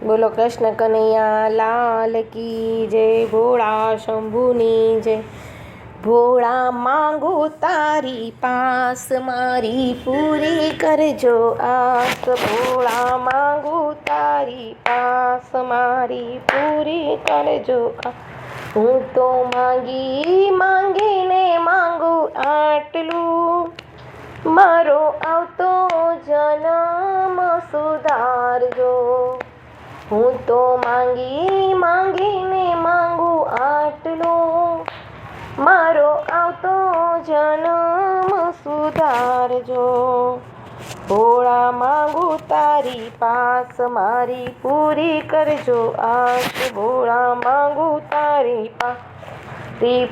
બોલો કૃષ્ણ કનૈયા લાલ કી જય, ભોળા શંભુની જય। ભોળા માંગુ તારી પાસ, મારી પૂરી કરજો આસ। ભોળા માંગુ તારી પાસ, મારી પૂરી કરજો આસ। હું તો માંગીને માંગુ આટલું, મારો આવતો જન્મ સુધારજો। હું તો માંગીને માંગુ આટલું, મારો આવતો જન્મ સુધારજો। ભોળા માંગુ તારી પાસ, મારી પૂરી કરજો આસ। ભોળા માંગુ તારી પાસ,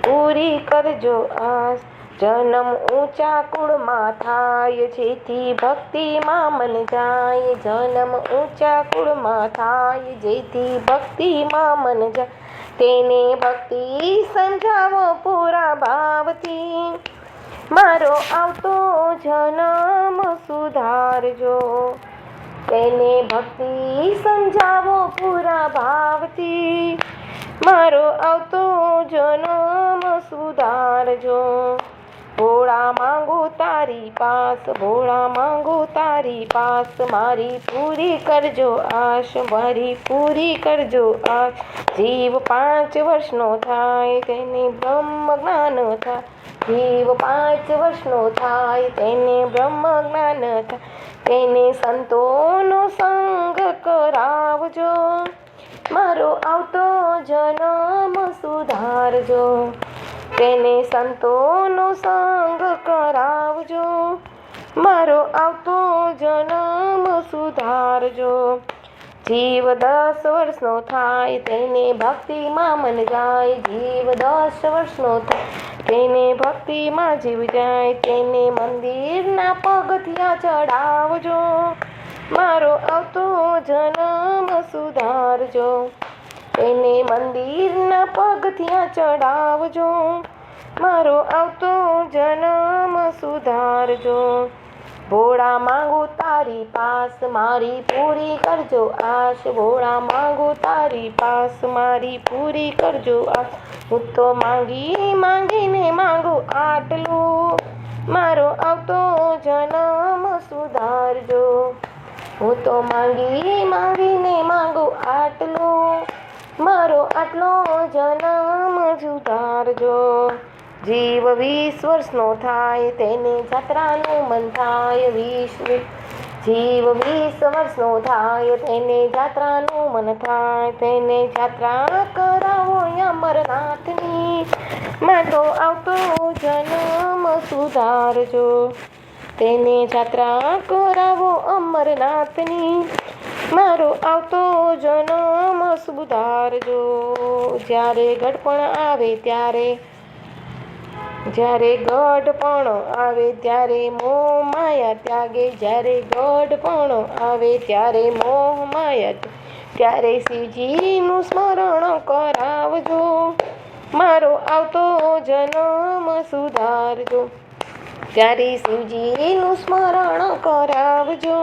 પૂરી કરજો આસ। જન્મ ઊંચા કુળમાં થાય, જેથી ભક્તિમાં મન જાય। જન્મ ઊંચા કુળમાં થાય, જેથી ભક્તિમાં મન જાય। તેને ભક્તિ સમજાવો પૂરા ભાવથી, મારો આવતો જન્મ સુધારજો। તેને ભક્તિ સમજાવો પૂરા ભાવથી, મારો આવતો જન્મ સુધારજો। ભોળા માંગુ તારી પાસ, ભોળા માંગુ તારી પાસ, મારી પૂરી કરજો આશ, મારી પૂરી કરજો આશ। જીવ 5 વર્ષનો થાય, તેને બ્રહ્મ જ્ઞાન થાય। જીવ 5 વર્ષનો થાય, તેને બ્રહ્મ જ્ઞાન થાય। તેને સંતોનો સંગ કરાવજો, મારો આવતો જન્મ સુધારજો। તેને સંતોનો સંગ કરાવજો, મારો આવતો જન્મ સુધારજો। જીવ 10 વર્ષનો થાય, તેને ભક્તિમાં મન જાય। જીવ 10 વર્ષનો થાય, તેને ભક્તિમાં જીવ જાય। તેને મંદિરના પગથિયા ચડાવજો, મારો આવતો જન્મ સુધારજો। તેને મંદિરના પગથિયા ચડાવજો, મારો આવતો જન્મ સુધારજો। ભોળા માંગુ તારી પાસ, મારી પૂરી કરજો આશ। ભોળા માંગુ તારી પાસ, મારી પૂરી કરજો આશ। હું તો માંગીને માંગુ આટલું, મારો આવતો જન્મ સુધારજો। હું તો માંગીને માંગુ આટલું, મારો આટલો જન્મ સુધારજો। જીવ 20 વર્ષનો થાય, તેને જાત્રાનું મન થાય। જીવ 20 વર્ષનો થાય, તેને જાત્રાનું મન થાય। તેને જાત્રા કરાવો અમરનાથની, મારો આવતો જન્મ સુધારજો। તેને જાત્રા કરાવો અમરનાથની, મારો આવતો જન્મ સુધારજો। જ્યારે ગઢપણ આવે ત્યારે મોહ માયા ત્યાગે। જ્યારે ગઢપણ આવે ત્યારે મોહ માયા, ત્યારે શિવજીનું સ્મરણ કરાવજો, મારો આવતો જન્મ સુધારજો। ત્યારે શિવજીનું સ્મરણ કરાવજો,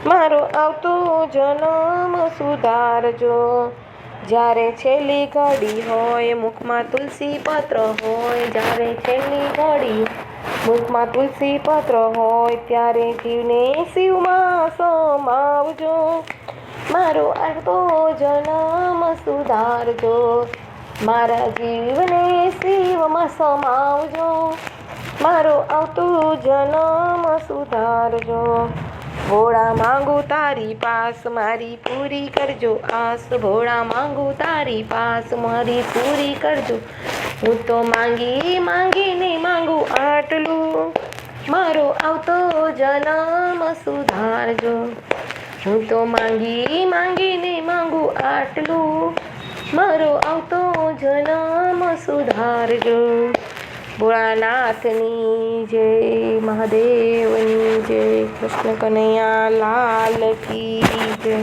મારો આવતો જન્મ સુધારજો। જ્યારે છેલ્લી ઘડી હોય, મુખમાં તુલસી પત્ર હોય। જ્યારે છેલ્લી ઘડી મુખમાં તુલસી પત્ર હોય, ત્યારે જીવને શિવમાં સમાવજો, મારો આવતો જન્મ સુધારજો। મારા જીવને શિવમાં સમાવજો, મારો આવતો જન્મ સુધારજો। ભોળા માંગુ તારી પાસ, મારી પૂરી કરજો આસ। ભોળા માંગુ તારી પાસ, મારી પૂરી કરજો। હું તો માંગીને માંગુ આટલું, મારો આવતો જન્મ સુધારજો। હું તો માંગીને માંગુ આટલું, મારો આવતો જન્મ સુધારજો। ભોળાનાથની જય, મહાદેવની જય, કૃષ્ણ કનૈયા લાલ કી જય।